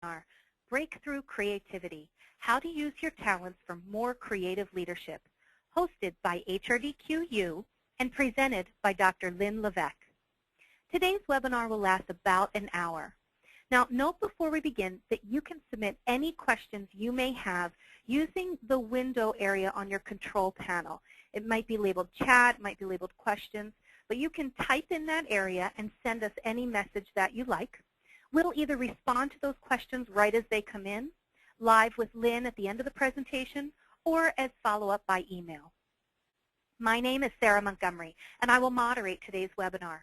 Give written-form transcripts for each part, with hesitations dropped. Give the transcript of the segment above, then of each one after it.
webinar, Breakthrough Creativity, How to Use Your Talents for More Creative Leadership, hosted by HRDQ-U and presented by Dr. Lynn Levesque. Today's webinar will last about an hour. Now, note before we begin that you can submit any questions you may have using the window area on your control panel. It might be labeled chat, it might be labeled questions, but you can type in that area and send us any message that you like. We'll either respond to those questions right as they come in, live with Lynn at the end of the presentation, or as follow-up by email. My name is Sarah Montgomery, and I will moderate today's webinar.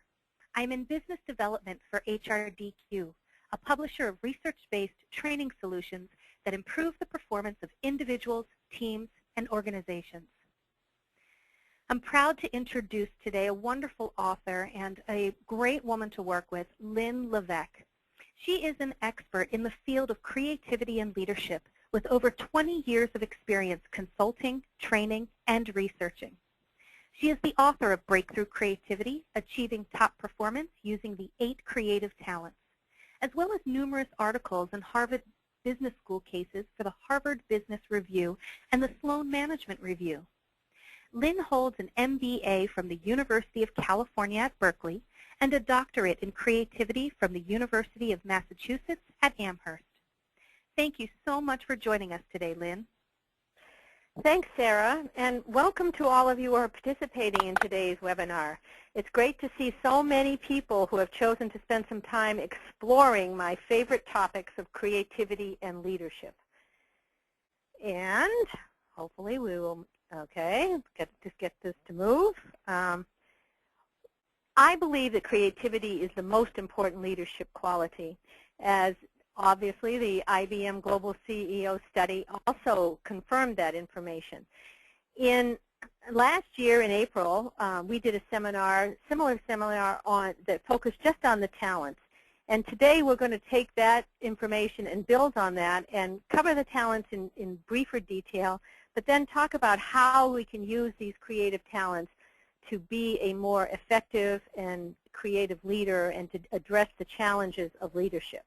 I'm in business development for HRDQ, a publisher of research-based training solutions that improve the performance of individuals, teams, and organizations. I'm proud to introduce today a wonderful author and a great woman to work with, Lynn Levesque. She is an expert in the field of creativity and leadership with over 20 years of experience consulting, training, and researching. She is the author of Breakthrough Creativity, Achieving Top Performance Using the 8 Creative Talents, as well as numerous articles in Harvard Business School cases for the Harvard Business Review and the Sloan Management Review. Lynn holds an MBA from the University of California at Berkeley and a doctorate in creativity from the University of Massachusetts at Amherst. Thank you so much for joining us today, Lynn. Thanks, Sarah, and welcome to all of you who are participating in today's webinar. It's great to see so many people who have chosen to spend some time exploring my favorite topics of creativity and leadership. And hopefully we will, just get this to move. I believe that creativity is the most important leadership quality, as obviously the IBM Global CEO study also confirmed that information. Last year in April, we did a similar seminar that focused just on the talents. And today we're going to take that information and build on that and cover the talents in briefer detail, but then talk about how we can use these creative talents to be a more effective and creative leader and to address the challenges of leadership.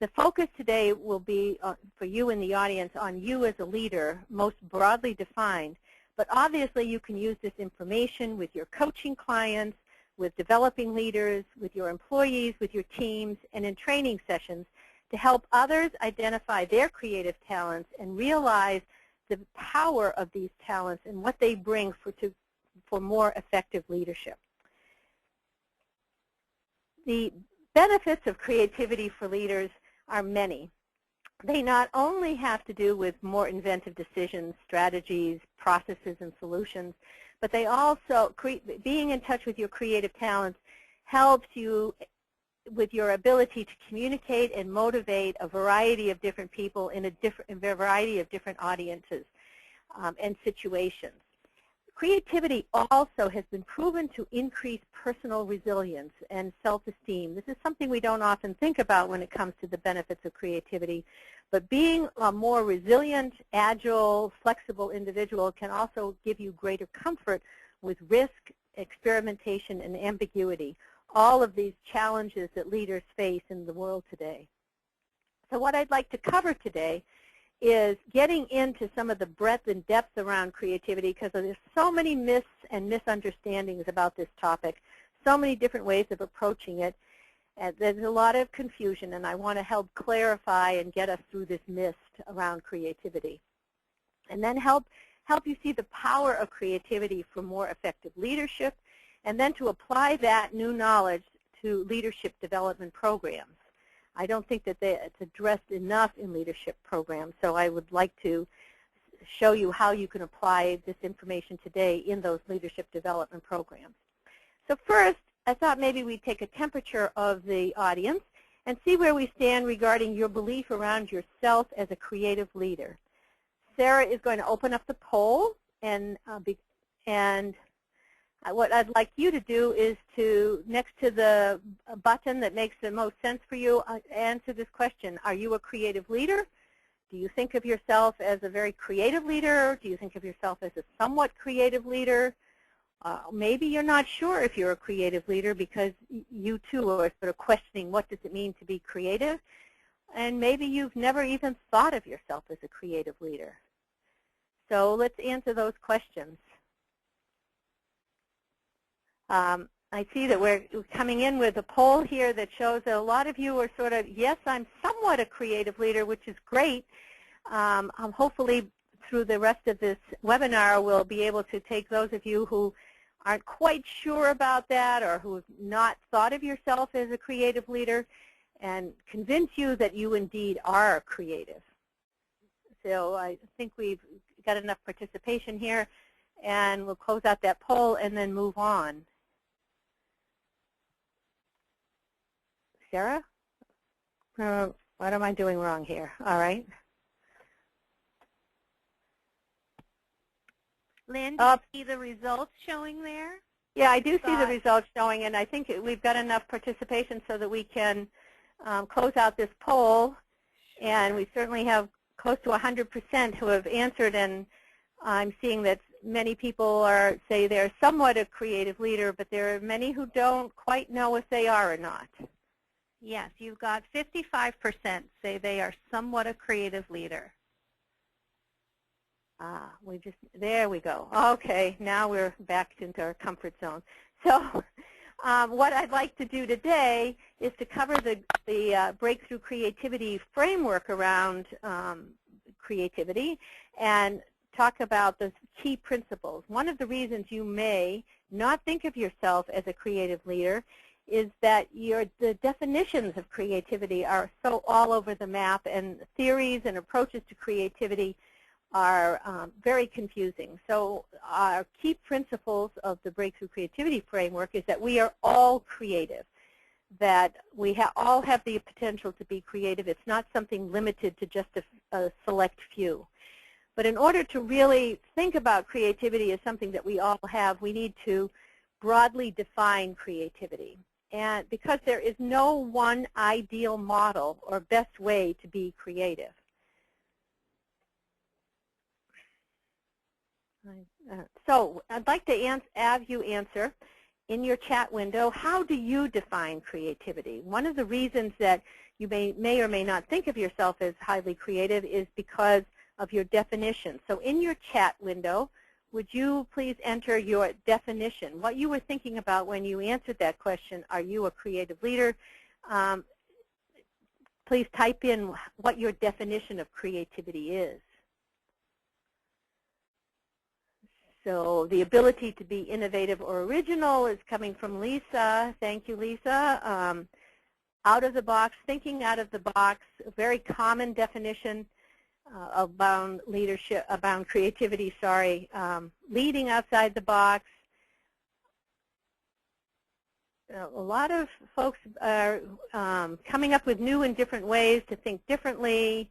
The focus today will be for you in the audience on you as a leader, most broadly defined, but obviously you can use this information with your coaching clients, with developing leaders, with your employees, with your teams, and in training sessions to help others identify their creative talents and realize the power of these talents and what they bring for more effective leadership. The benefits of creativity for leaders are many. They not only have to do with more inventive decisions, strategies, processes, and solutions, but they also, being in touch with your creative talents helps you with your ability to communicate and motivate a variety of different people in a variety of different audiences and situations. Creativity also has been proven to increase personal resilience and self-esteem. This is something we don't often think about when it comes to the benefits of creativity, but being a more resilient, agile, flexible individual can also give you greater comfort with risk, experimentation, and ambiguity, all of these challenges that leaders face in the world today. So what I'd like to cover today is getting into some of the breadth and depth around creativity, because there's so many myths and misunderstandings about this topic, so many different ways of approaching it. There's a lot of confusion, and I want to help clarify and get us through this mist around creativity. And then help you see the power of creativity for more effective leadership, and then to apply that new knowledge to leadership development programs. I don't think that it's addressed enough in leadership programs, so I would like to show you how you can apply this information today in those leadership development programs. So first, I thought maybe we'd take a temperature of the audience and see where we stand regarding your belief around yourself as a creative leader. Sarah is going to open up the poll, and what I'd like you to do is to, next to the button that makes the most sense for you, answer this question. Are you a creative leader? Do you think of yourself as a very creative leader? Do you think of yourself as a somewhat creative leader? Maybe you're not sure if you're a creative leader because you too are sort of questioning what does it mean to be creative. and maybe you've never even thought of yourself as a creative leader. So let's answer those questions. I see that we're coming in with a poll here that shows that a lot of you are sort of, yes, I'm somewhat a creative leader, which is great. Hopefully through the rest of this webinar, we'll be able to take those of you who aren't quite sure about that or who have not thought of yourself as a creative leader and convince you that you indeed are creative. So I think we've got enough participation here, and we'll close out that poll and then move on. Sarah? What am I doing wrong here? All right. Lynn, do you see the results showing there? Yeah, I do see the results showing, and I think we've got enough participation so that we can close out this poll. And we certainly have close to 100% who have answered, and I'm seeing that many people say they're somewhat a creative leader, but there are many who don't quite know if they are or not. Yes, you've got 55% say they are somewhat a creative leader. There we go. Okay, now we're back into our comfort zone. So what I'd like to do today is to cover the breakthrough creativity framework around creativity and talk about the key principles. One of the reasons you may not think of yourself as a creative leader is that the definitions of creativity are so all over the map, and theories and approaches to creativity are very confusing. So our key principles of the Breakthrough Creativity Framework is that we are all creative, that we all have the potential to be creative. It's not something limited to just a select few. But in order to really think about creativity as something that we all have, we need to broadly define creativity. And because there is no one ideal model or best way to be creative. So I'd like to have you answer in your chat window, how do you define creativity? One of the reasons that you may or may not think of yourself as highly creative is because of your definition. So in your chat window, would you please enter your definition, what you were thinking about when you answered that question, are you a creative leader? Please type in what your definition of creativity is. So the ability to be innovative or original is coming from Lisa. Thank you, Lisa. Out of the box, thinking out of the box, a very common definition about leadership, about creativity, sorry. Leading outside the box. A lot of folks are coming up with new and different ways to think differently,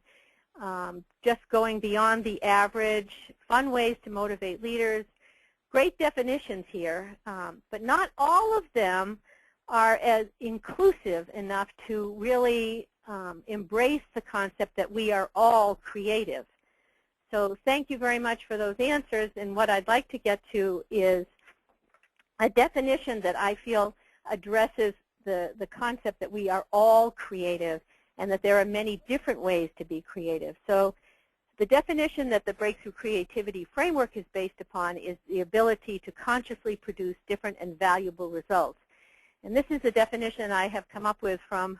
just going beyond the average, fun ways to motivate leaders. Great definitions here, but not all of them are as inclusive enough to really embrace the concept that we are all creative. So thank you very much for those answers, and what I'd like to get to is a definition that I feel addresses the concept that we are all creative and that there are many different ways to be creative. So the definition that the Breakthrough Creativity Framework is based upon is the ability to consciously produce different and valuable results. And this is a definition I have come up with from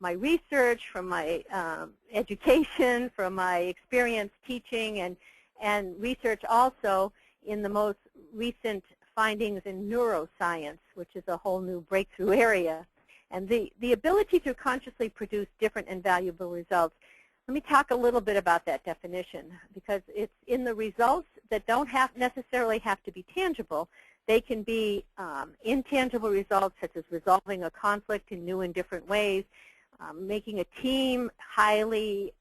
my research, from my education, from my experience teaching, and research also in the most recent findings in neuroscience, which is a whole new breakthrough area. And the ability to consciously produce different and valuable results. Let me talk a little bit about that definition, because it's in the results that don't necessarily have to be tangible. They can be intangible results, such as resolving a conflict in new and different ways, making a team highly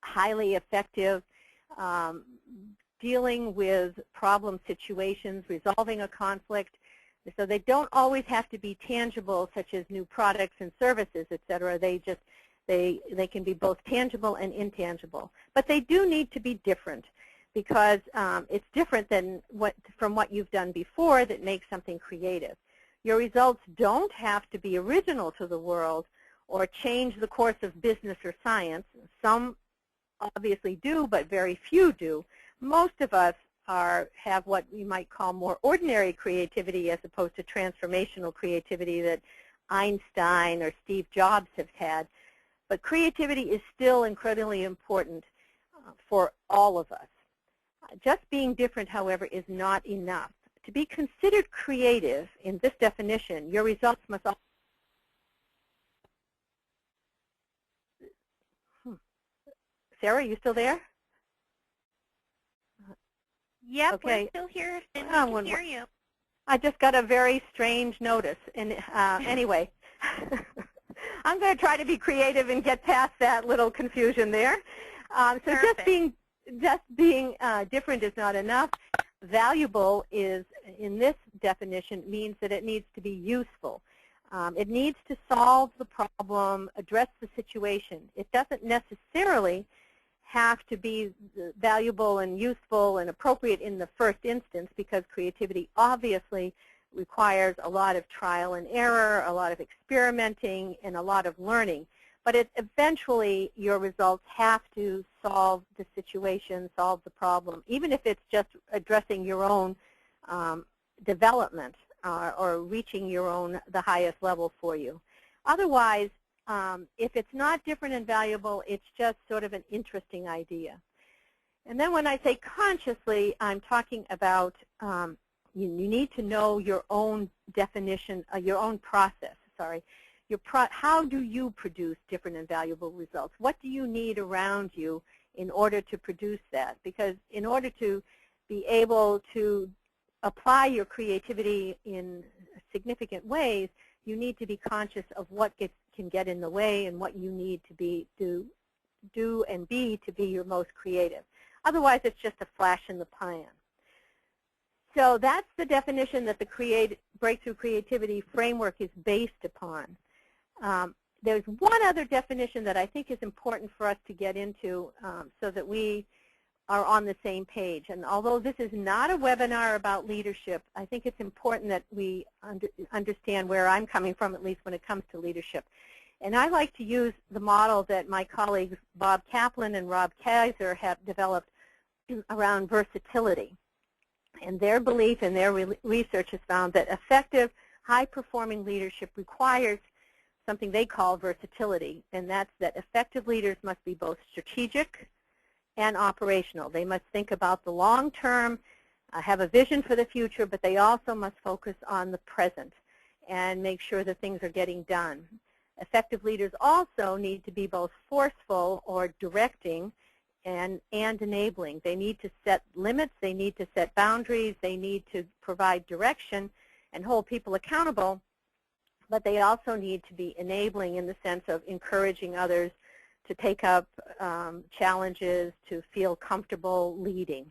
effective, dealing with problem situations, resolving a conflict. So they don't always have to be tangible, such as new products and services, et cetera. They can be both tangible and intangible. But they do need to be different, because it's different than from what you've done before that makes something creative. Your results don't have to be original to the world or change the course of business or science. Some obviously do, but very few do. Most of us have what we might call more ordinary creativity as opposed to transformational creativity that Einstein or Steve Jobs have had. But creativity is still incredibly important for all of us. Just being different, however, is not enough. To be considered creative in this definition, your results must also Sarah, are you still there? Yep, okay. We're still here, and we can hear you. I just got a very strange notice. And anyway, I'm going to try to be creative and get past that little confusion there. So just being different is not enough. Valuable is, in this definition, means that it needs to be useful. It needs to solve the problem, address the situation. It doesn't necessarily have to be valuable and useful and appropriate in the first instance, because creativity obviously requires a lot of trial and error, a lot of experimenting, and a lot of learning. But eventually your results have to solve the situation, solve the problem, even if it's just addressing your own development or reaching the highest level for you. Otherwise, if it's not different and valuable, it's just sort of an interesting idea. And then when I say consciously, I'm talking about you need to know your own definition, your own process, sorry. How do you produce different and valuable results? What do you need around you in order to produce that? Because in order to be able to apply your creativity in significant ways, you need to be conscious of what can get in the way and what you need to do and be to be your most creative. Otherwise, it's just a flash in the pan. So that's the definition that the Breakthrough Creativity Framework is based upon. There's one other definition that I think is important for us to get into so that we are on the same page. And although this is not a webinar about leadership, I think it's important that we understand where I'm coming from, at least when it comes to leadership. And I like to use the model that my colleagues Bob Kaplan and Rob Kaiser have developed around versatility. And their belief and their research has found that effective, high-performing leadership requires something they call versatility, and that's that effective leaders must be both strategic and operational. They must think about the long term, have a vision for the future, but they also must focus on the present and make sure that things are getting done. Effective leaders also need to be both forceful or directing and enabling. They need to set limits, they need to set boundaries, they need to provide direction and hold people accountable, but they also need to be enabling in the sense of encouraging others to take up challenges, to feel comfortable leading.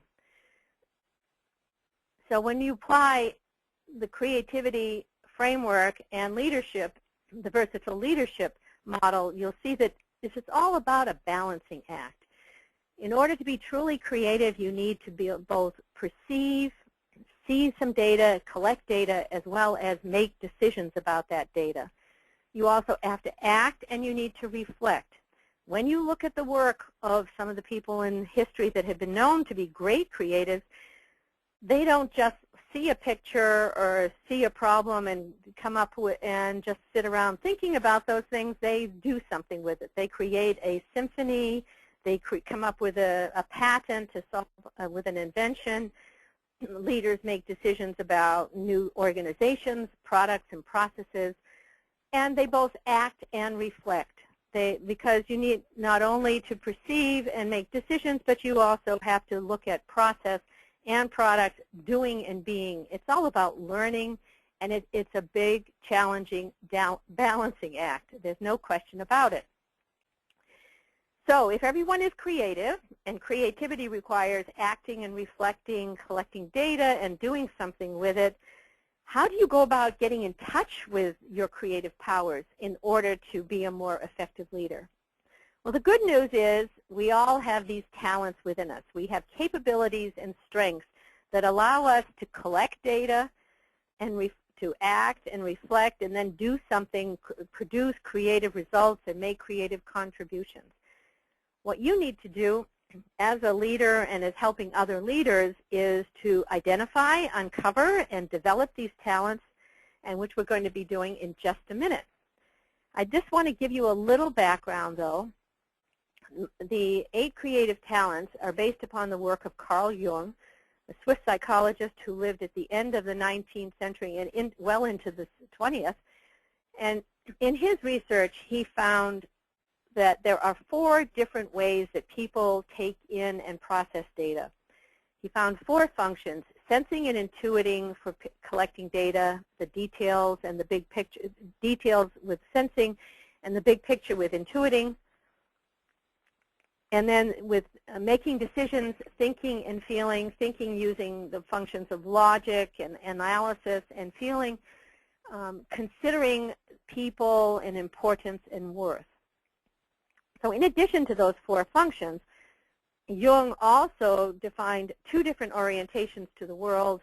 So when you apply the creativity framework and leadership, the versatile leadership model, you'll see that this is all about a balancing act. In order to be truly creative, you need to be both perceive, see some data, collect data, as well as make decisions about that data. You also have to act, and you need to reflect. When you look at the work of some of the people in history that have been known to be great creatives, they don't just see a picture or see a problem and come up with and just sit around thinking about those things. They do something with it. They create a symphony. They come up with a patent to solve with an invention. Leaders make decisions about new organizations, products, and processes, and they both act and reflect. Because you need not only to perceive and make decisions, but you also have to look at process and product, doing and being. It's all about learning, and it's a big, challenging balancing act. There's no question about it. So if everyone is creative, and creativity requires acting and reflecting, collecting data, and doing something with it, how do you go about getting in touch with your creative powers in order to be a more effective leader? Well, the good news is we all have these talents within us. We have capabilities and strengths that allow us to collect data and to act and reflect and then do something, produce creative results and make creative contributions. What you need to do as a leader and as helping other leaders is to identify, uncover, and develop these talents, and which we're going to be doing in just a minute. I just want to give you a little background, though. The 8 creative talents are based upon the work of Carl Jung, a Swiss psychologist who lived at the end of the 19th century and well into the 20th. And in his research, he found that there are 4 different ways that people take in and process data. He found 4 functions: sensing and intuiting for collecting data, the details and the big picture, details with sensing, and the big picture with intuiting. And then with making decisions, thinking and feeling, thinking using the functions of logic and analysis, and feeling, considering people and importance and worth. So in addition to those 4 functions, Jung also defined 2 different orientations to the world,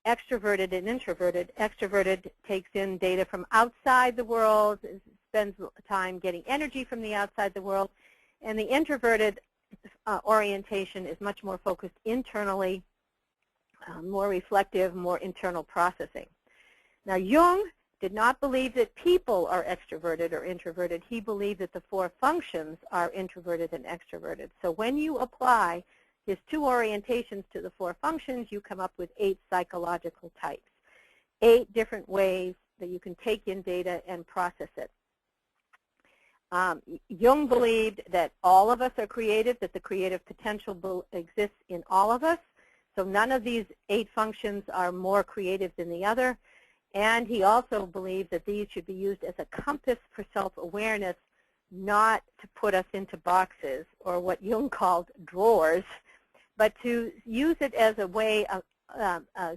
extroverted and introverted. Extroverted takes in data from outside the world, spends time getting energy from the outside the world, and the introverted orientation is much more focused internally, more reflective, more internal processing. Now, Jung did not believe that people are extroverted or introverted. He believed that the 4 functions are introverted and extroverted. So when you apply his 2 orientations to the 4 functions, you come up with 8 psychological types, 8 different ways that you can take in data and process it. Jung believed that all of us are creative, that the creative potential exists in all of us. So none of these 8 functions are more creative than the other. And he also believed that these should be used as a compass for self-awareness, not to put us into boxes or what Jung called drawers, but to use it as a way of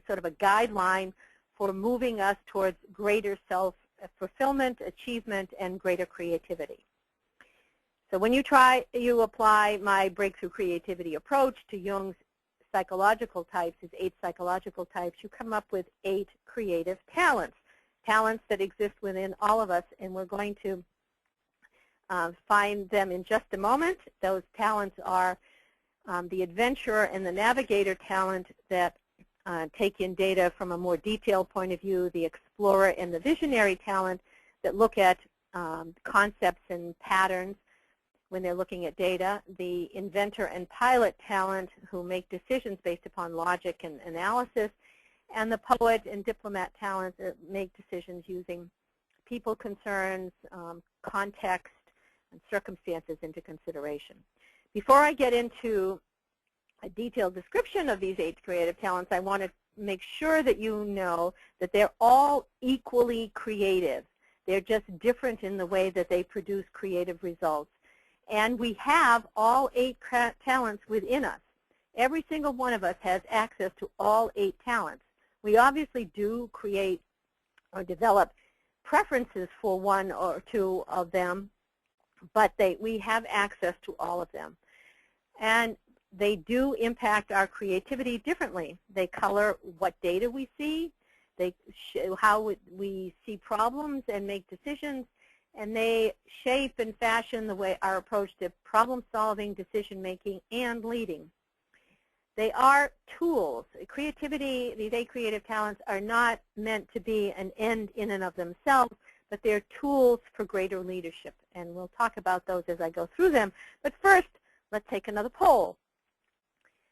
sort of a guideline for moving us towards greater self-fulfillment, achievement, and greater creativity. So when you apply my breakthrough creativity approach to Jung's psychological types, his 8 psychological types, you come up with 8 creative talents, talents that exist within all of us, and we're going to find them in just a moment. Those talents are the adventurer and the navigator talent that take in data from a more detailed point of view, the explorer and the visionary talent that look at concepts and patterns when they're looking at data, the inventor and pilot talent who make decisions based upon logic and analysis, and the poet and diplomat talent that make decisions using people concerns, context, and circumstances into consideration. Before I get into a detailed description of these 8 creative talents, I want to make sure that you know that they're all equally creative. They're just different in the way that they produce creative results. And we have all 8 talents within us. Every single one of us has access to all 8 talents. We obviously do create or develop preferences for 1 or 2 of them, but we have access to all of them. And they do impact our creativity differently. They color what data we see, they show how we see problems and make decisions, and they shape and fashion the way our approach to problem solving, decision making, and leading. They are tools. Creativity, these 8 creative talents are not meant to be an end in and of themselves, but they're tools for greater leadership. And we'll talk about those as I go through them. But first, let's take another poll.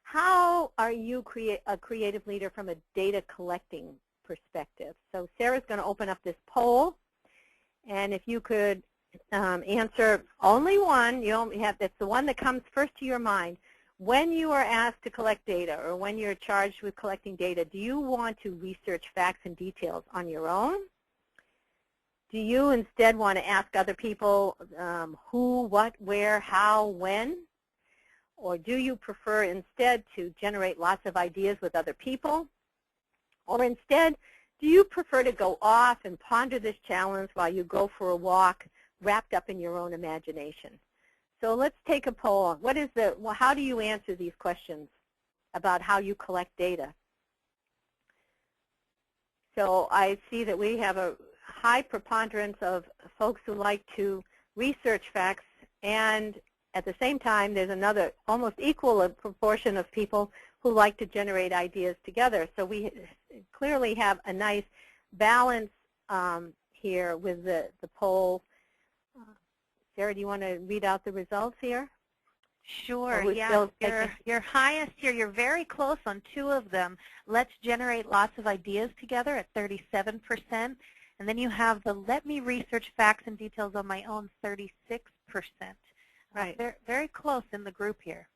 How are you a creative leader from a data collecting perspective? So Sarah's going to open up this poll. And if you could answer only one, you only have, that's the one that comes first to your mind. When you are asked to collect data or when you're charged with collecting data, do you want to research facts and details on your own? Do you instead want to ask other people who, what, where, how, when? Or do you prefer instead to generate lots of ideas with other people? Or instead, do you prefer to go off and ponder this challenge while you go for a walk wrapped up in your own imagination? So let's take a poll. How do you answer these questions about how you collect data? So I see that we have a high preponderance of folks who like to research facts, and at the same time there's another almost equal proportion of people who like to generate ideas together. So we clearly have a nice balance here with the poll. Sarah, do you want to read out the results here? Sure, yeah. Your highest here, you're very close on 2 of them. Let's generate lots of ideas together at 37%. And then you have the let me research facts and details on my own, 36%. Right. They're very close in the group here.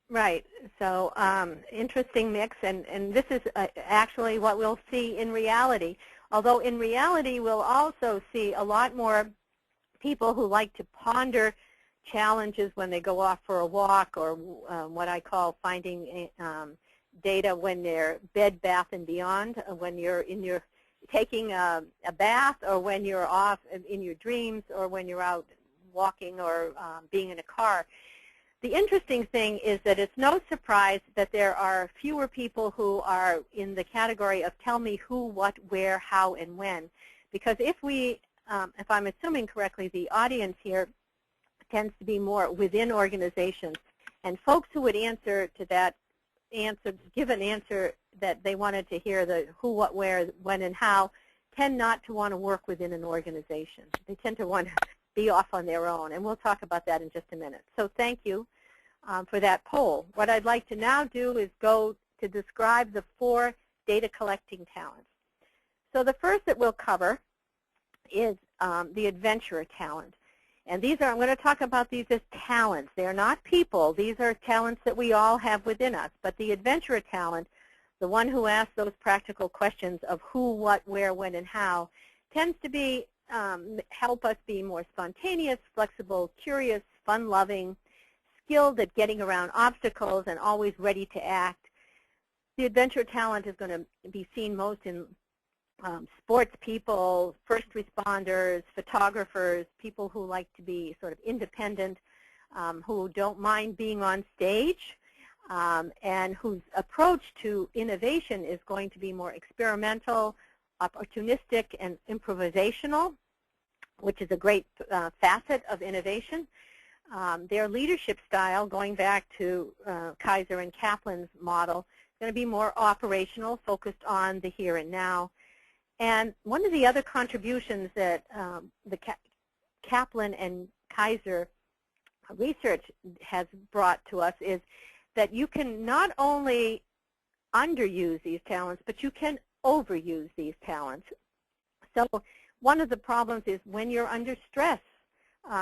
Right. So interesting mix, and this is actually what we'll see in reality. Although in reality we'll also see a lot more people who like to ponder challenges when they go off for a walk, or what I call finding data when they're bed, bath, and beyond, when you're taking a bath, or when you're off in your dreams, or when you're out walking, or being in a car. The interesting thing is that it's no surprise that there are fewer people who are in the category of tell me who, what, where, how, and when. Because if I'm assuming correctly, the audience here tends to be more within organizations, and folks who would answer to that give an answer that they wanted to hear, the who, what, where, when, and how, tend not to want to work within an organization. They tend to want to be off on their own, and we'll talk about that in just a minute. So thank you for that poll. What I'd like to now do is go to describe the 4 data collecting talents. So the first that we'll cover is the adventurer talent. And these are, I'm going to talk about these as talents. They are not people. These are talents that we all have within us. But the adventurer talent, the one who asks those practical questions of who, what, where, when, and how, tends to be help us be more spontaneous, flexible, curious, fun-loving, skilled at getting around obstacles, and always ready to act. The adventure talent is going to be seen most in sports people, first responders, photographers, people who like to be sort of independent, who don't mind being on stage, and whose approach to innovation is going to be more experimental, opportunistic, and improvisational, which is a great facet of innovation. Their leadership style, going back to Kaiser and Kaplan's model, is going to be more operational, focused on the here and now. And one of the other contributions that the Kaplan and Kaiser research has brought to us is that you can not only underuse these talents, but you can overuse these talents. So one of the problems is when you're under stress,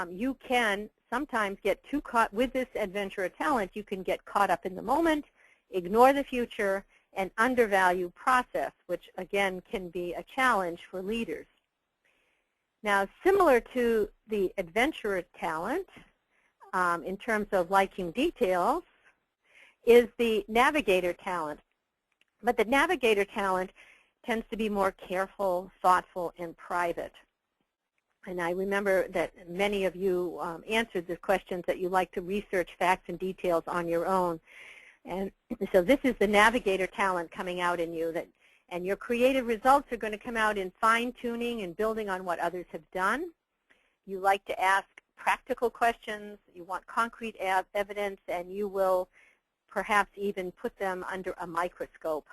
you can sometimes get too caught with this adventurer talent. You can get caught up in the moment, ignore the future, and undervalue process, which again can be a challenge for leaders. Now, similar to the adventurer talent, in terms of liking details, is the navigator talent. But the navigator talent tends to be more careful, thoughtful, and private. And I remember that many of you answered the questions that you like to research facts and details on your own. And so this is the navigator talent coming out in you, and your creative results are going to come out in fine-tuning and building on what others have done. You like to ask practical questions, you want concrete evidence, and you will perhaps even put them under a microscope.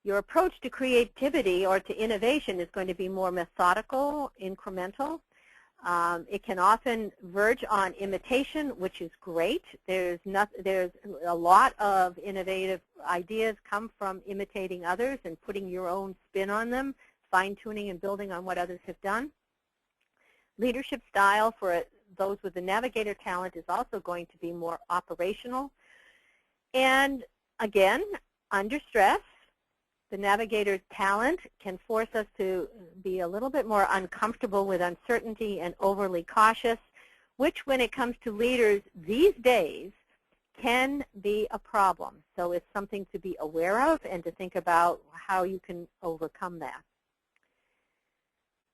Your approach to creativity or to innovation is going to be more methodical, incremental. It can often verge on imitation, which is great. There's a lot of innovative ideas come from imitating others and putting your own spin on them, fine-tuning and building on what others have done. Leadership style for those with the navigator talent is also going to be more operational. And again, under stress, the navigator talent can force us to be a little bit more uncomfortable with uncertainty and overly cautious, which when it comes to leaders these days can be a problem. So it's something to be aware of and to think about how you can overcome that.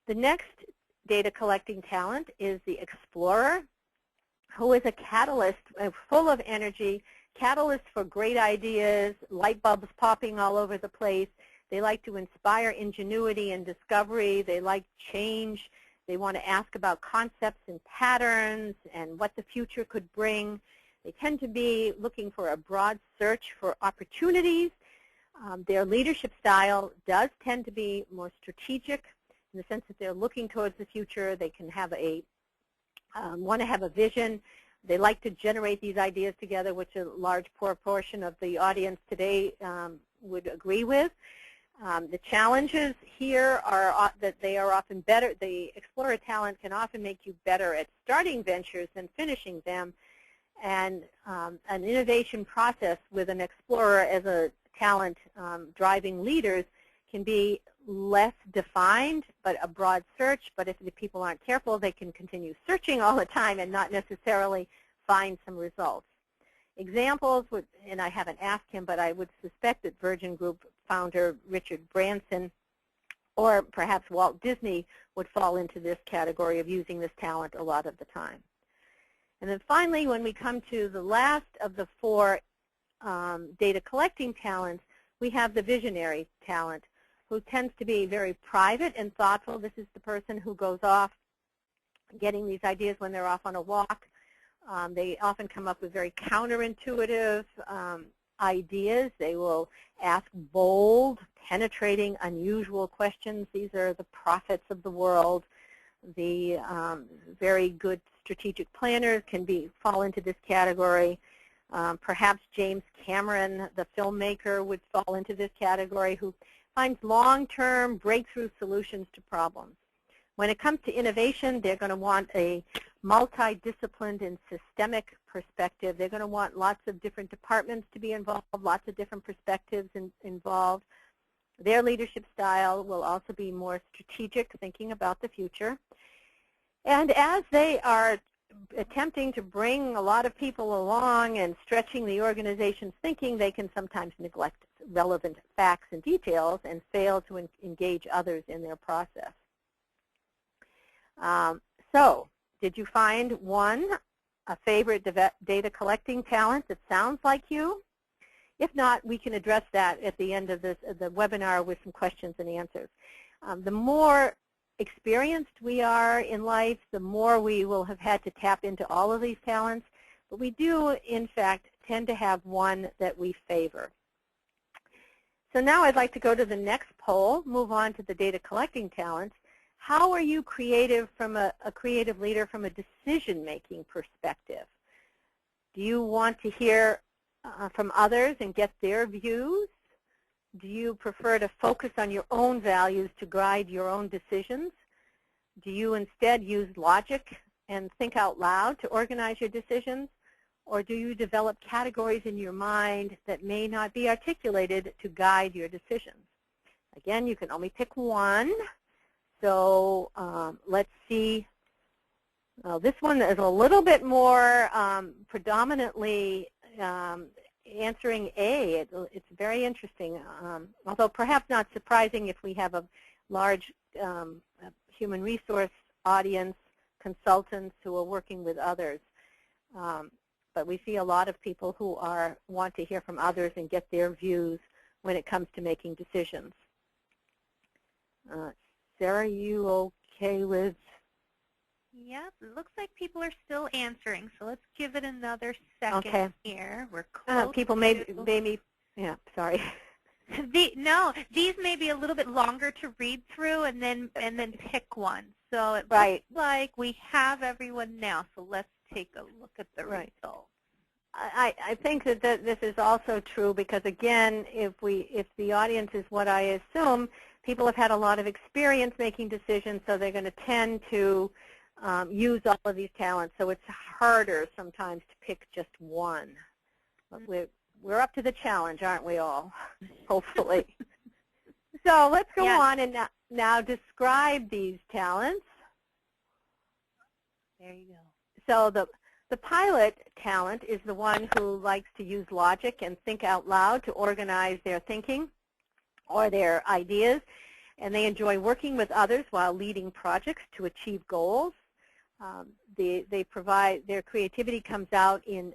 The next data collecting talent is the explorer, who is a catalyst, full of energy, catalyst for great ideas, light bulbs popping all over the place. They like to inspire ingenuity and discovery. They like change. They want to ask about concepts and patterns and what the future could bring. They tend to be looking for a broad search for opportunities. Their leadership style does tend to be more strategic in the sense that they're looking towards the future. They can have want to have a vision. They like to generate these ideas together, which a large proportion of the audience today would agree with. The challenges here are that they are often better. The explorer talent can often make you better at starting ventures than finishing them. And an innovation process with an explorer as a talent driving leaders can be less defined, but a broad search. But if the people aren't careful, they can continue searching all the time and not necessarily find some results. Examples, and I haven't asked him, but I would suspect that Virgin Group founder Richard Branson or perhaps Walt Disney would fall into this category of using this talent a lot of the time. And then finally, when we come to the last of the 4 data collecting talents, we have the visionary talent, who tends to be very private and thoughtful. This is the person who goes off getting these ideas when they're off on a walk. They often come up with very counterintuitive ideas. They will ask bold, penetrating, unusual questions. These are the prophets of the world. The very good strategic planners can fall into this category. Perhaps James Cameron, the filmmaker, would fall into this category, who finds long-term breakthrough solutions to problems. When it comes to innovation, they're going to want a multidisciplined and systemic perspective. They're going to want lots of different departments to be involved, lots of different perspectives involved. Their leadership style will also be more strategic, thinking about the future. And as they are attempting to bring a lot of people along and stretching the organization's thinking, they can sometimes neglect relevant facts and details and fail to engage others in their process. So, did you find a favorite data collecting talent that sounds like you? If not, we can address that at the end of the webinar with some questions and answers. The more experienced we are in life, the more we will have had to tap into all of these talents. But we do, in fact, tend to have one that we favor. So now I'd like to go to the next poll, move on to the data collecting talents. How are you creative from a creative leader from a decision-making perspective? Do you want to hear from others and get their views? Do you prefer to focus on your own values to guide your own decisions? Do you instead use logic and think out loud to organize your decisions? Or do you develop categories in your mind that may not be articulated to guide your decisions? Again, you can only pick one. So let's see. This one is a little bit more predominantly answering A. It's very interesting, although perhaps not surprising if we have a large human resource audience, consultants who are working with others. But we see a lot of people who want to hear from others and get their views when it comes to making decisions. Sarah, you okay with? Yep, it looks like people are still answering, so let's give it another second here. We're close. People maybe, yeah, sorry. No, these may be a little bit longer to read through and then pick one. So it looks like we have everyone now, so let's take a look at the results. I think that this is also true because, again, if the audience is what I assume, people have had a lot of experience making decisions, so they're going to tend to use all of these talents. So it's harder sometimes to pick just one. But we're up to the challenge, aren't we all? Hopefully. So let's go on and now describe these talents. There you go. So the pilot talent is the one who likes to use logic and think out loud to organize their thinking or their ideas, and they enjoy working with others while leading projects to achieve goals. They provide, their creativity comes out in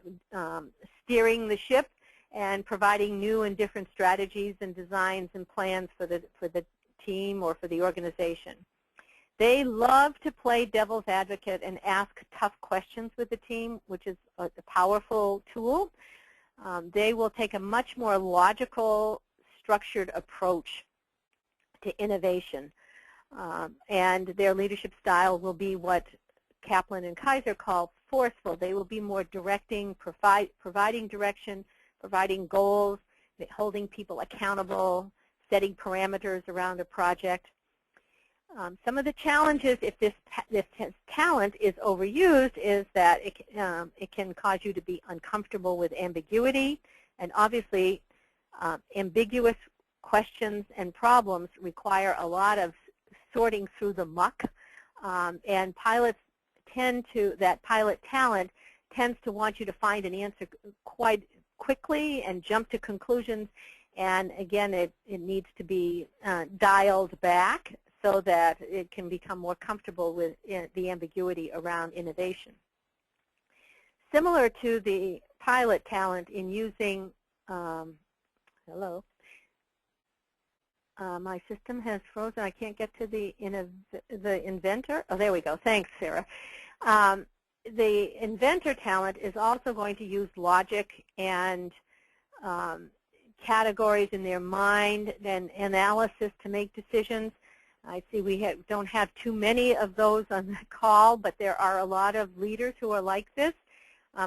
steering the ship and providing new and different strategies and designs and plans for the team or for the organization. They love to play devil's advocate and ask tough questions with the team, which is a powerful tool. They will take a much more logical, structured approach to innovation. And their leadership style will be what Kaplan and Kaiser call forceful. They will be more directing, providing direction, providing goals, holding people accountable, setting parameters around a project. Some of the challenges if this talent is overused is that it can cause you to be uncomfortable with ambiguity, and obviously ambiguous questions and problems require a lot of sorting through the muck, and pilots that pilot talent tends to want you to find an answer quite quickly and jump to conclusions, and again it needs to be dialed back so that it can become more comfortable with the ambiguity around innovation. Similar to the pilot talent in using, my system has frozen. I can't get to the inventor. Oh, there we go. Thanks, Sarah. The inventor talent is also going to use logic and categories in their mind and analysis to make decisions. I see we don't have too many of those on the call, but there are a lot of leaders who are like this,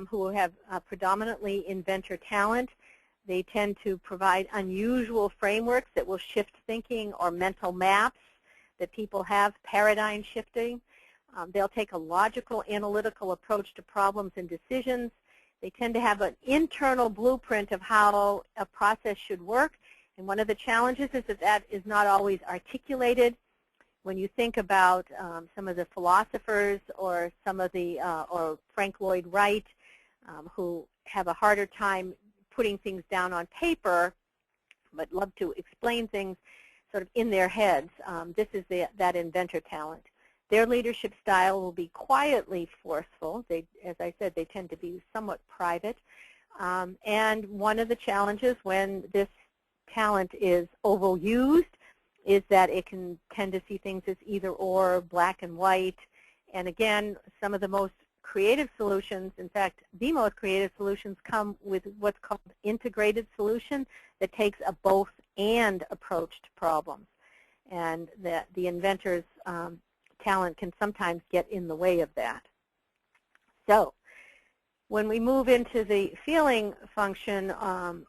who have predominantly inventor talent. They tend to provide unusual frameworks that will shift thinking or mental maps that people have, paradigm shifting. They'll take a logical, analytical approach to problems and decisions. They tend to have an internal blueprint of how a process should work. And one of the challenges is that is not always articulated. When you think about some of the philosophers or some of the, or Frank Lloyd Wright, who have a harder time putting things down on paper, but love to explain things sort of in their heads, this is that inventor talent. Their leadership style will be quietly forceful. As I said, they tend to be somewhat private. And one of the challenges when this talent is overused is that it can tend to see things as either or, black and white. And again, some of the most creative solutions, in fact, the most creative solutions come with what's called integrated solution that takes a both and approach to problems. And the inventor's talent can sometimes get in the way of that. So when we move into the feeling function,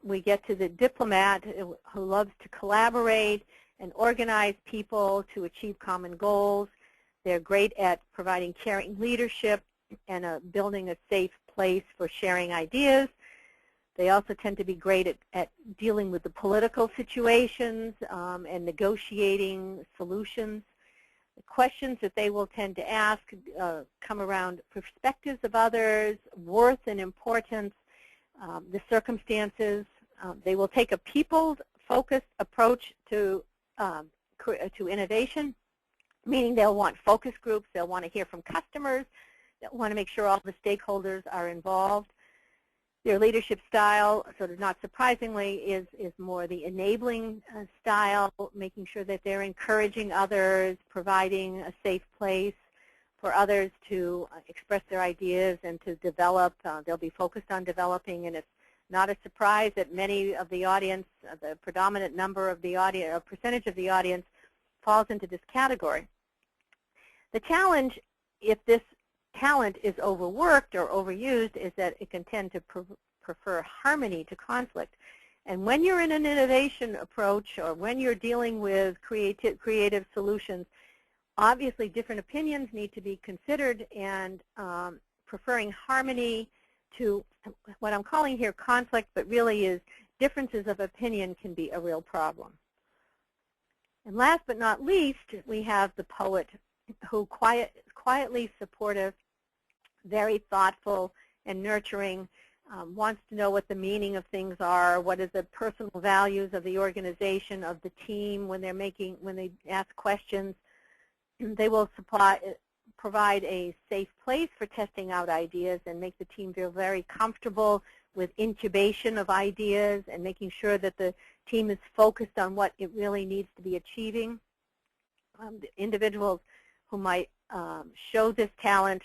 we get to the diplomat who loves to collaborate and organize people to achieve common goals. They're great at providing caring leadership and building a safe place for sharing ideas. They also tend to be great at dealing with the political situations and negotiating solutions. The questions that they will tend to ask come around perspectives of others, worth and importance, the circumstances. They will take a people-focused approach to innovation, meaning they'll want focus groups, they'll want to hear from customers, they'll want to make sure all the stakeholders are involved. Their leadership style, sort of not surprisingly, is more the enabling style, making sure that they're encouraging others, providing a safe place for others to express their ideas and to develop. They'll be focused on developing, and it's not a surprise that many of the audience, the predominant number of the audience, or percentage of the audience, falls into this category. The challenge, if this talent is overworked or overused, is that it can tend to prefer harmony to conflict. And when you're in an innovation approach or when you're dealing with creative solutions, obviously different opinions need to be considered, and preferring harmony to what I'm calling here conflict, but really is differences of opinion, can be a real problem. And last but not least, we have the poet, who quietly supportive, very thoughtful and nurturing, wants to know what the meaning of things are, what are the personal values of the organization, of the team. When they ask questions, they will provide a safe place for testing out ideas and make the team feel very comfortable with incubation of ideas and making sure that the team is focused on what it really needs to be achieving. The individuals who might show this talent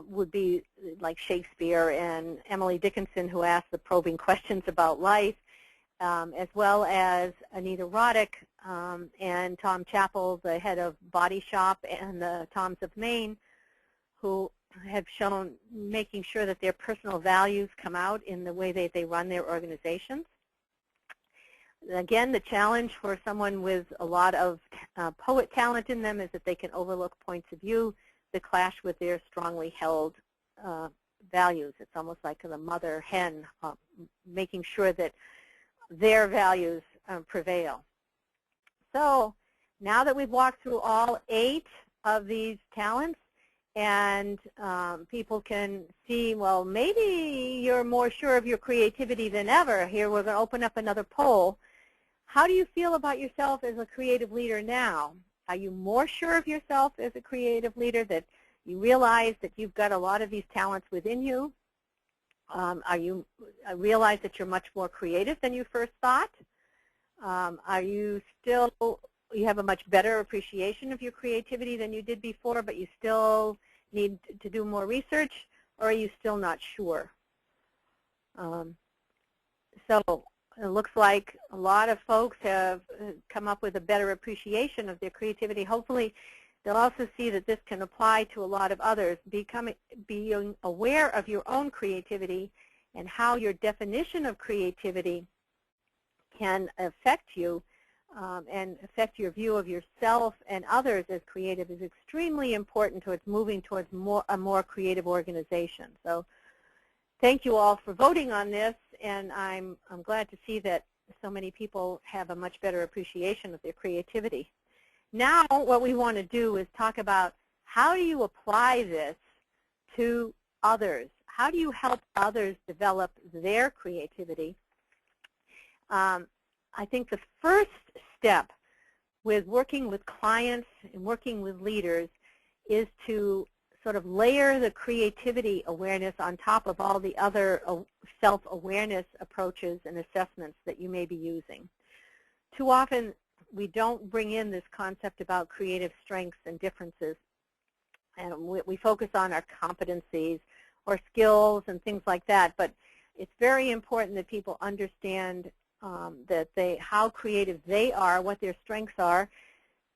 would be like Shakespeare and Emily Dickinson, who asked the probing questions about life, as well as Anita Roddick and Tom Chappell, the head of Body Shop and the Toms of Maine, who have shown making sure that their personal values come out in the way that they run their organizations. Again, the challenge for someone with a lot of poet talent in them is that they can overlook points of view that clash with their strongly held values. It's almost like the mother hen, making sure that their values prevail. So now that we've walked through all 8 of these talents, and people can see, well, maybe you're more sure of your creativity than ever. Here we're going to open up another poll. How do you feel about yourself as a creative leader now? Are you more sure of yourself as a creative leader, that you realize that you've got a lot of these talents within you? Are you realize that you're much more creative than you first thought? Are you still, you have a much better appreciation of your creativity than you did before, but you still need to do more research, or are you still not sure? So it looks like a lot of folks have come up with a better appreciation of their creativity. Hopefully, they'll also see that this can apply to a lot of others. Being aware of your own creativity and how your definition of creativity can affect you and affect your view of yourself and others as creative is extremely important towards moving towards a more creative organization. So thank you all for voting on this, and I'm glad to see that so many people have a much better appreciation of their creativity. Now what we want to do is talk about how do you apply this to others? How do you help others develop their creativity? I think the first step with working with clients and working with leaders is to sort of layer the creativity awareness on top of all the other self-awareness approaches and assessments that you may be using. Too often we don't bring in this concept about creative strengths and differences, and we focus on our competencies or skills and things like that, but it's very important that people understand how creative they are, what their strengths are,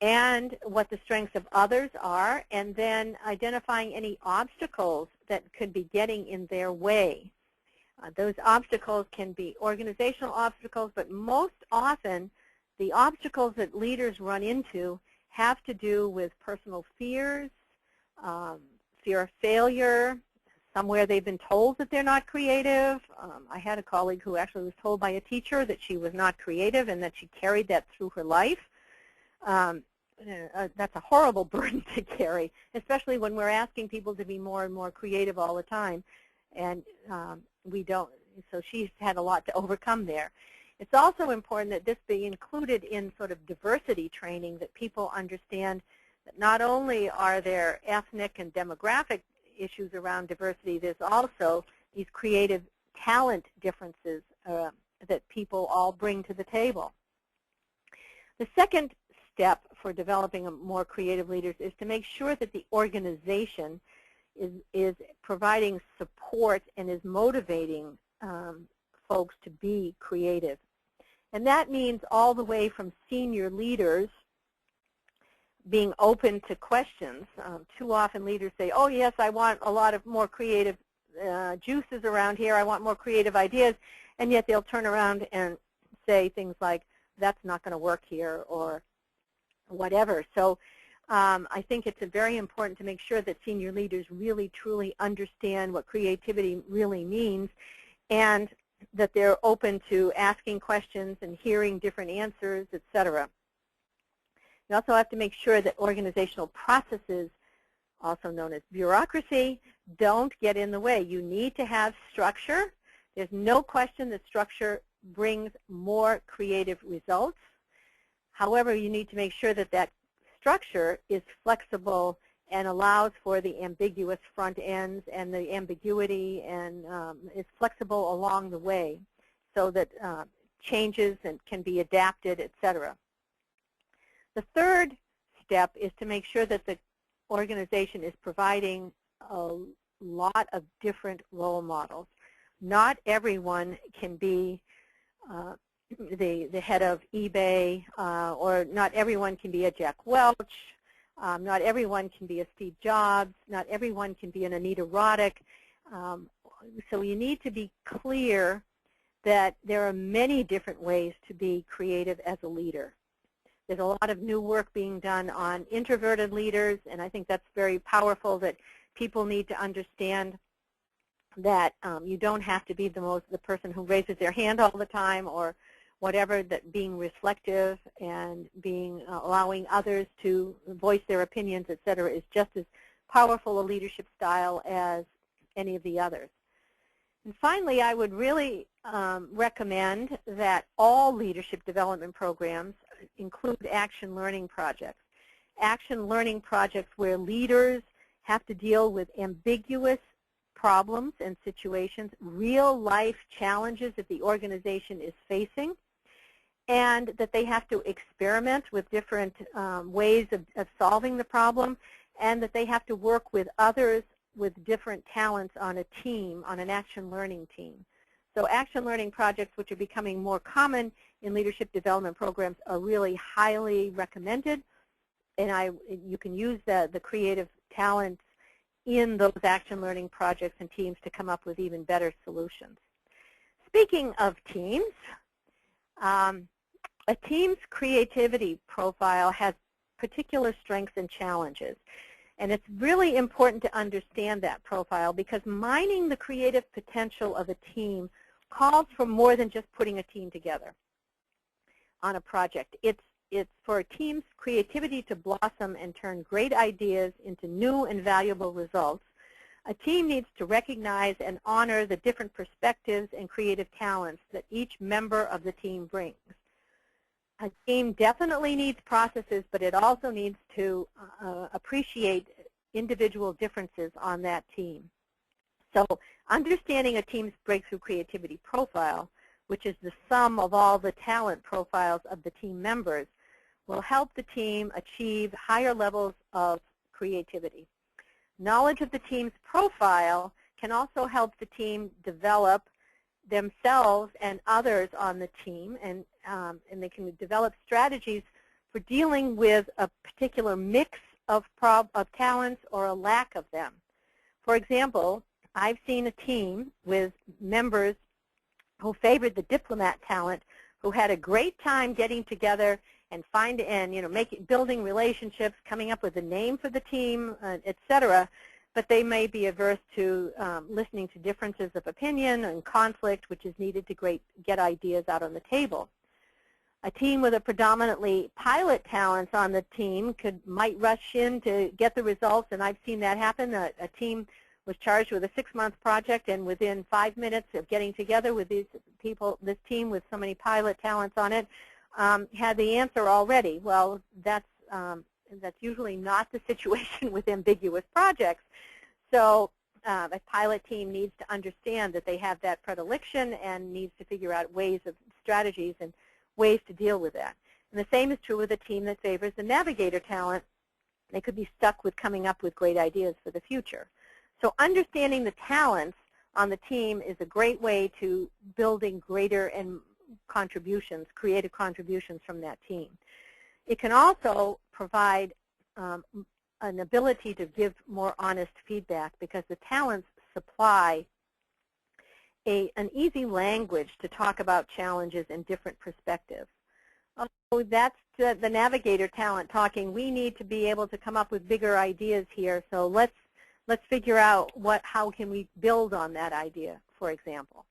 and what the strengths of others are, and then identifying any obstacles that could be getting in their way. Those obstacles can be organizational obstacles, but most often the obstacles that leaders run into have to do with personal fears, fear of failure, somewhere they've been told that they're not creative. I had a colleague who actually was told by a teacher that she was not creative and that she carried that through her life. That's a horrible burden to carry, especially when we're asking people to be more and more creative all the time, and we don't. So she's had a lot to overcome there. It's also important that this be included in sort of diversity training, that people understand that not only are there ethnic and demographic issues around diversity, there's also these creative talent differences that people all bring to the table. The second step for developing more creative leaders is to make sure that the organization is providing support and is motivating folks to be creative. And that means all the way from senior leaders being open to questions. Too often leaders say, oh yes, I want a lot of more creative juices around here, I want more creative ideas, and yet they'll turn around and say things like, that's not going to work here, or whatever. So I think it's very important to make sure that senior leaders really truly understand what creativity really means, and that they're open to asking questions and hearing different answers, etc. You also have to make sure that organizational processes, also known as bureaucracy, don't get in the way. You need to have structure. There's no question that structure brings more creative results. However, you need to make sure that that structure is flexible and allows for the ambiguous front ends and the ambiguity, and is flexible along the way so that changes can be adapted, etc. The third step is to make sure that the organization is providing a lot of different role models. Not everyone can be the head of eBay, or not everyone can be a Jack Welch. Not everyone can be a Steve Jobs. Not everyone can be an Anita Roddick. So you need to be clear that there are many different ways to be creative as a leader. There's a lot of new work being done on introverted leaders, and I think that's very powerful, that people need to understand that you don't have to be the person who raises their hand all the time or whatever, that being reflective and allowing others to voice their opinions, etc., is just as powerful a leadership style as any of the others. And finally, I would really recommend that all leadership development programs include action learning projects. Action learning projects where leaders have to deal with ambiguous problems and situations, real-life challenges that the organization is facing, and that they have to experiment with different ways of solving the problem, and that they have to work with others with different talents on a team, on an action learning team. So action learning projects, which are becoming more common in leadership development programs, are really highly recommended, and you can use the creative talents in those action learning projects and teams to come up with even better solutions. Speaking of teams, a team's creativity profile has particular strengths and challenges. And it's really important to understand that profile, because mining the creative potential of a team calls for more than just putting a team together on a project. It's for a team's creativity to blossom and turn great ideas into new and valuable results. A team needs to recognize and honor the different perspectives and creative talents that each member of the team brings. A team definitely needs processes, but it also needs to appreciate individual differences on that team. So understanding a team's breakthrough creativity profile, which is the sum of all the talent profiles of the team members, will help the team achieve higher levels of creativity. Knowledge of the team's profile can also help the team develop themselves and others on the team, and they can develop strategies for dealing with a particular mix of talents or a lack of them. For example, I've seen a team with members who favored the diplomat talent, who had a great time getting together and building relationships, coming up with a name for the team, etc. But they may be averse to listening to differences of opinion and conflict, which is needed to get ideas out on the table. A team with a predominantly pilot talents on the team might rush in to get the results, and I've seen that happen. A team was charged with a 6-month project, and within 5 minutes of getting together with this team with so many pilot talents on it, had the answer already. Well, that's usually not the situation with ambiguous projects. So a pilot team needs to understand that they have that predilection and needs to figure out strategies and ways to deal with that. And the same is true with a team that favors the navigator talent. They could be stuck with coming up with great ideas for the future. So understanding the talents on the team is a great way to building greater and creative contributions from that team. It can also provide an ability to give more honest feedback, because the talents supply an easy language to talk about challenges and different perspectives. Oh, that's the navigator talent talking. We need to be able to come up with bigger ideas here, so let's figure out how can we build on that idea, for example.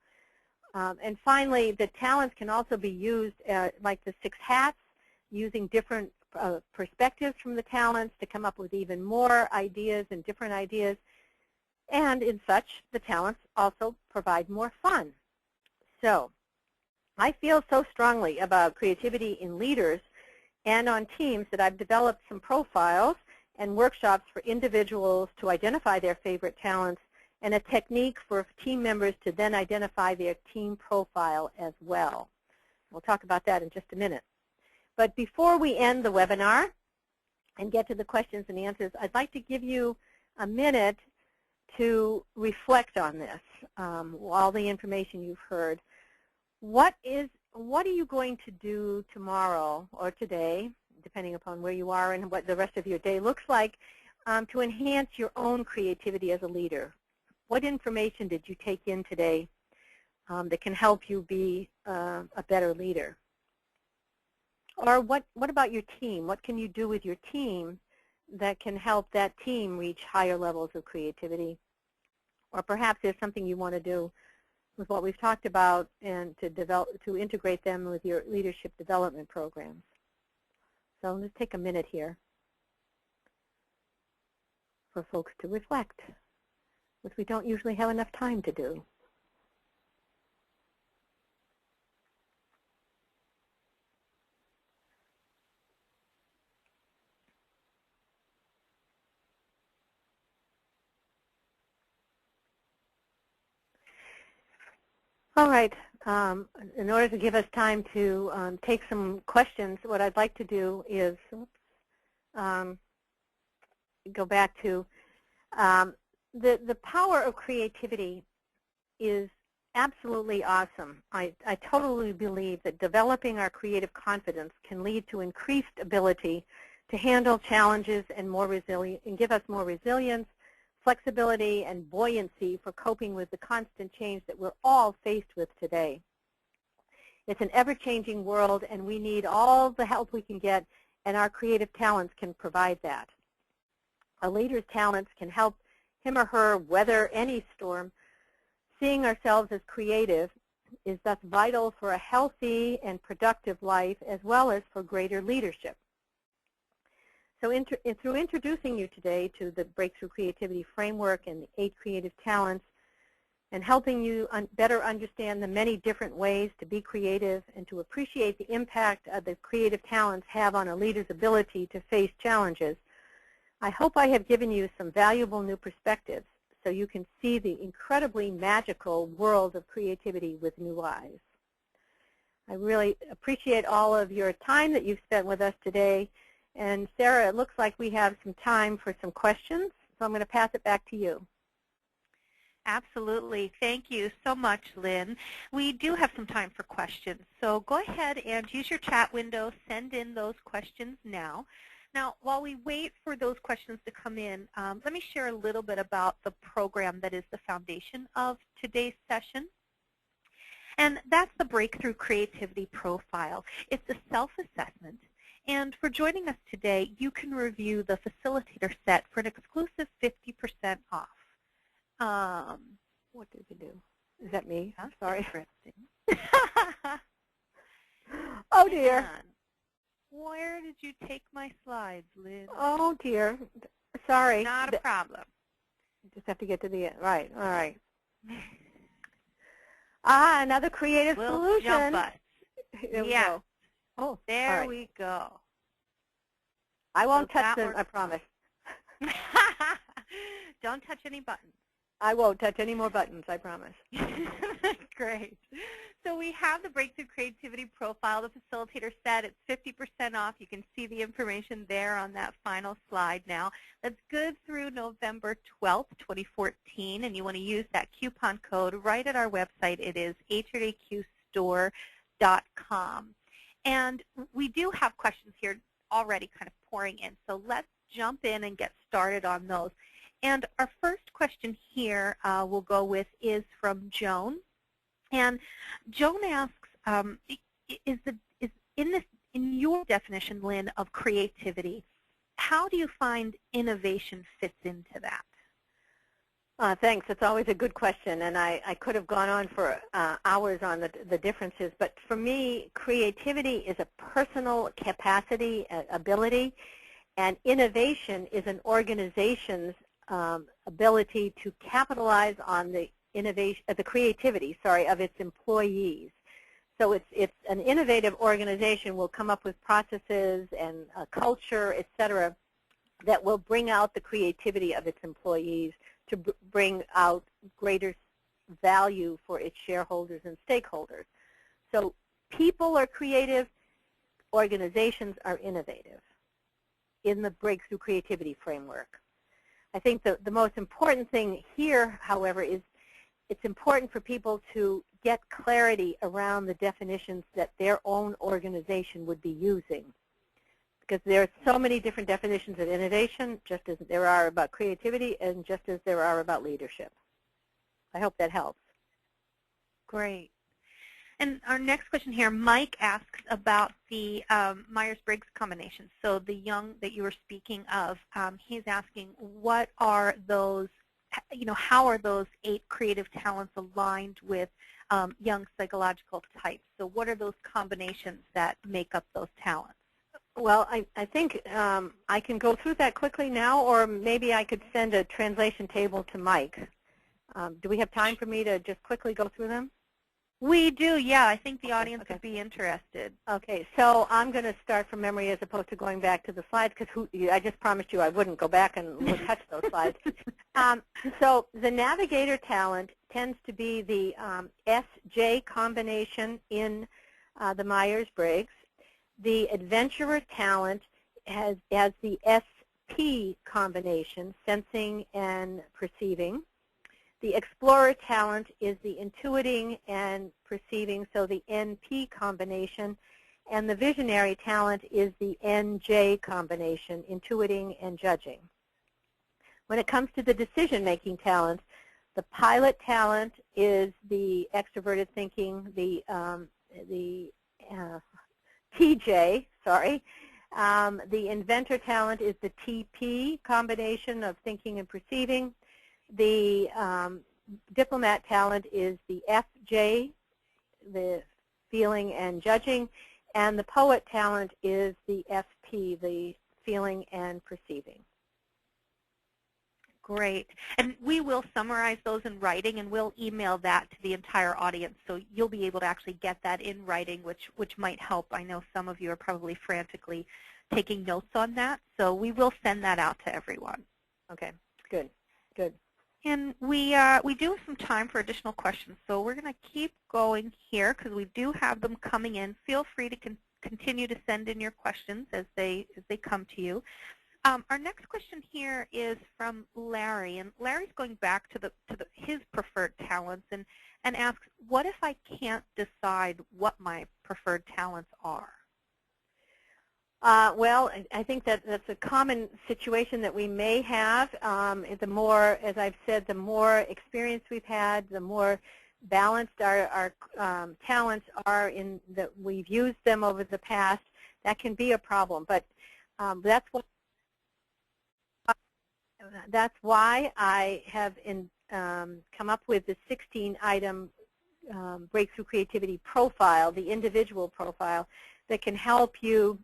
And finally, the talents can also be used like the 6 hats, using different perspectives from the talents to come up with even more ideas and different ideas. And in such, the talents also provide more fun. So I feel so strongly about creativity in leaders and on teams that I've developed some profiles, and workshops for individuals to identify their favorite talents, and a technique for team members to then identify their team profile as well. We'll talk about that in just a minute. But before we end the webinar and get to the questions and answers, I'd like to give you a minute to reflect on this, all the information you've heard. What are you going to do tomorrow or today, depending upon where you are and what the rest of your day looks like, to enhance your own creativity as a leader? What information did you take in today that can help you be a better leader? Or what about your team? What can you do with your team that can help that team reach higher levels of creativity? Or perhaps there's something you want to do with what we've talked about and to integrate them with your leadership development programs. So let's take a minute here for folks to reflect, which we don't usually have enough time to do. All right. In order to give us time to take some questions, what I'd like to do is go back to the power of creativity is absolutely awesome. I totally believe that developing our creative confidence can lead to increased ability to handle challenges and give us more resilience, flexibility, and buoyancy for coping with the constant change that we're all faced with today. It's an ever-changing world, and we need all the help we can get, and our creative talents can provide that. A leader's talents can help him or her weather any storm. Seeing ourselves as creative is thus vital for a healthy and productive life, as well as for greater leadership. So through introducing you today to the Breakthrough Creativity Framework and the 8 creative talents, and helping you better understand the many different ways to be creative and to appreciate the impact the creative talents have on a leader's ability to face challenges, I hope I have given you some valuable new perspectives so you can see the incredibly magical world of creativity with new eyes. I really appreciate all of your time that you've spent with us today. And Sarah, it looks like we have some time for some questions, so I'm going to pass it back to you. Absolutely. Thank you so much, Lynn. We do have some time for questions, so go ahead and use your chat window. Send in those questions now. Now, while we wait for those questions to come in, let me share a little bit about the program that is the foundation of today's session. And that's the Breakthrough Creativity Profile. It's a self-assessment. And for joining us today, you can review the facilitator set for an exclusive 50% off. What did you do? Is that me? That's sorry. Interesting. Oh, dear. Where did you take my slides, Lynn? Oh, dear. Sorry. Not a problem. Just have to get to the end. Right. All right. Another creative solution. Jump us. There we go. Oh, there right. we go. I won't touch them, I promise. Don't touch any buttons. I won't touch any more buttons, I promise. Great. So we have the Breakthrough Creativity Profile, the facilitator set. It's 50% off. You can see the information there on that final slide now. That's good through November 12th, 2014, and you want to use that coupon code right at our website. It is HRDQ-store.com. And we do have questions here already kind of pouring in, so let's jump in and get started on those. And our first question here we'll go with is from Joan. And Joan asks, in your definition, Lynn, of creativity, how do you find innovation fits into that? Thanks. It's always a good question, and I could have gone on for hours on the differences. But for me, creativity is a personal capacity, ability, and innovation is an organization's ability to capitalize on the innovation, the creativity, of its employees. So it's an innovative organization will come up with processes and a culture, et cetera, that will bring out the creativity of its employees to bring out greater value for its shareholders and stakeholders. So people are creative, organizations are innovative in the breakthrough creativity framework. I think the most important thing here, however, is it's important for people to get clarity around the definitions that their own organization would be using. Because there are so many different definitions of innovation, just as there are about creativity and just as there are about leadership. I hope that helps. Great. And our next question here, Mike asks about the Myers-Briggs combination. So the young that you were speaking of, he's asking, what are those, how are those 8 creative talents aligned with young psychological types? So what are those combinations that make up those talents? Well, I think I can go through that quickly now, or maybe I could send a translation table to Mike. Do we have time for me to just quickly go through them? We do, yeah. I think the audience would be interested. Okay, so I'm going to start from memory as opposed to going back to the slides, because I just promised you I wouldn't go back and touch those slides. So the navigator talent tends to be the SJ combination in the Myers-Briggs. The adventurer talent has the SP combination, sensing and perceiving. The explorer talent is the intuiting and perceiving, so the NP combination. And the visionary talent is the NJ combination, intuiting and judging. When it comes to the decision-making talents, the pilot talent is the extroverted thinking, the TJ, sorry. The inventor talent is the TP combination of thinking and perceiving. The diplomat talent is the FJ, the feeling and judging. And the poet talent is the FP, the feeling and perceiving. Great. And we will summarize those in writing, and we'll email that to the entire audience, so you'll be able to actually get that in writing, which might help. I know some of you are probably frantically taking notes on that, so we will send that out to everyone. Okay, good, good. And we do have some time for additional questions, so we're going to keep going here because we do have them coming in. Feel free to continue to send in your questions as they come to you. Our next question here is from Larry, and Larry's going back to his preferred talents and asks, what if I can't decide what my preferred talents are? Well, I think that's a common situation that we may have. The more, as I've said, the more experience we've had, the more balanced our talents are in that we've used them over the past. That can be a problem, but that's why I have come up with the 16-item breakthrough creativity profile, the individual profile, that can help you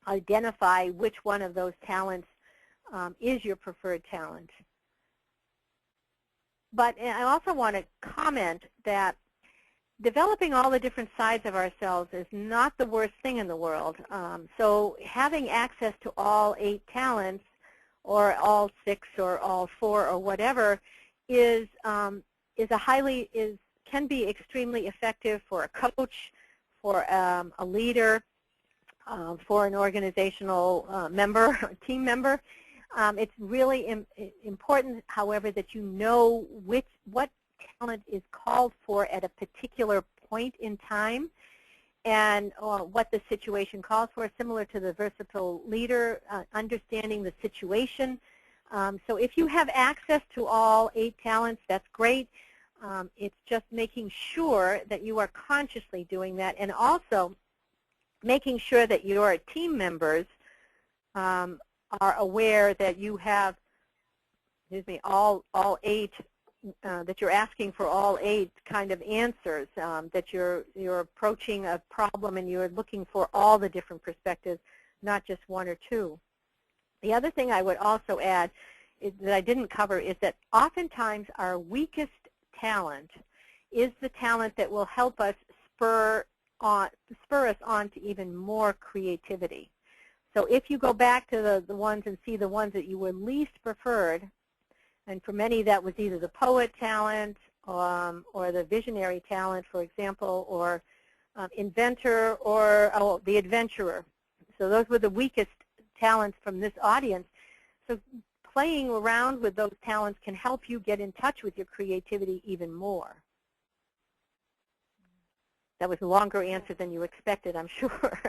identify which one of those talents is your preferred talent. But I also want to comment that developing all the different sides of ourselves is not the worst thing in the world. So having access to all 8 talents, or all 6, or all 4, or whatever, can be extremely effective for a coach, for a leader, for an organizational member, or team member. It's really important, however, that you know what talent is called for at a particular point in time, and what the situation calls for, similar to the versatile leader, understanding the situation. So if you have access to all 8 talents, that's great. It's just making sure that you are consciously doing that, and also making sure that your team members are aware that you have, all 8, that you're asking for all 8 kind of answers, that you're approaching a problem and you're looking for all the different perspectives, not just 1 or 2. The other thing I would also add that I didn't cover is that oftentimes our weakest talent is the talent that will help us spur us on to even more creativity. So if you go back to the ones and see the ones that you were least preferred, and for many that was either the poet talent or the visionary talent, for example, or inventor or the adventurer. So those were the weakest talents from this audience. So playing around with those talents can help you get in touch with your creativity even more. That was a longer answer than you expected, I'm sure.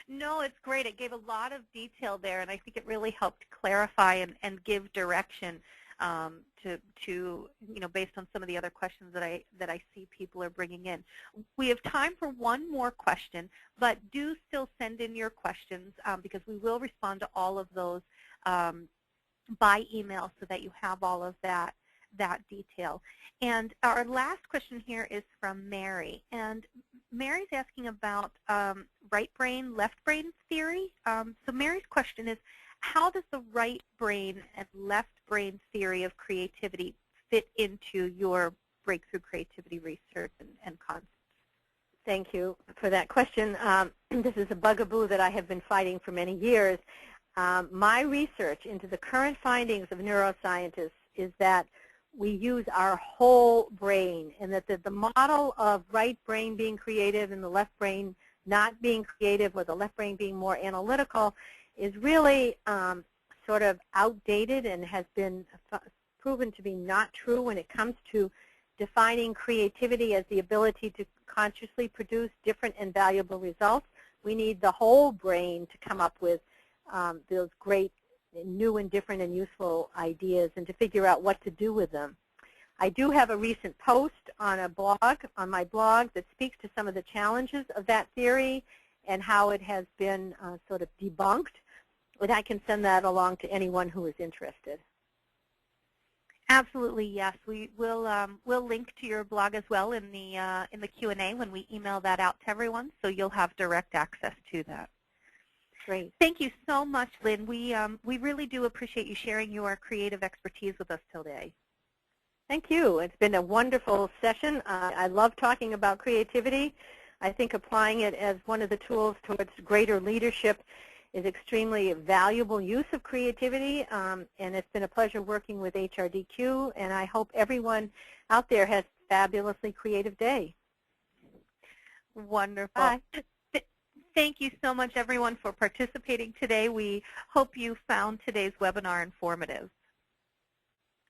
No, it's great. It gave a lot of detail there, and I think it really helped clarify and give direction to based on some of the other questions that I see people are bringing in. We have time for one more question, but do still send in your questions because we will respond to all of those by email so that you have all of that detail. And our last question here is from Mary, and Mary's asking about right brain, left brain theory. So Mary's question is, how does the right brain and left brain theory of creativity fit into your breakthrough creativity research and concepts? Thank you for that question. This is a bugaboo that I have been fighting for many years. My research into the current findings of neuroscientists is that we use our whole brain, and that the model of right brain being creative and the left brain not being creative, or the left brain being more analytical, is really sort of outdated and has been proven to be not true when it comes to defining creativity as the ability to consciously produce different and valuable results. We need the whole brain to come up with those great new and different and useful ideas and to figure out what to do with them. I do have a recent post on my blog that speaks to some of the challenges of that theory and how it has been sort of debunked, and I can send that along to anyone who is interested. Absolutely, yes. We'll link to your blog as well in the Q&A when we email that out to everyone, so you'll have direct access to that. Great. Thank you so much, Lynn. We really do appreciate you sharing your creative expertise with us today. Thank you. It's been a wonderful session. I love talking about creativity. I think applying it as one of the tools towards greater leadership is extremely valuable use of creativity, and it's been a pleasure working with HRDQ, and I hope everyone out there has a fabulously creative day. Wonderful. Bye. Thank you so much, everyone, for participating today. We hope you found today's webinar informative.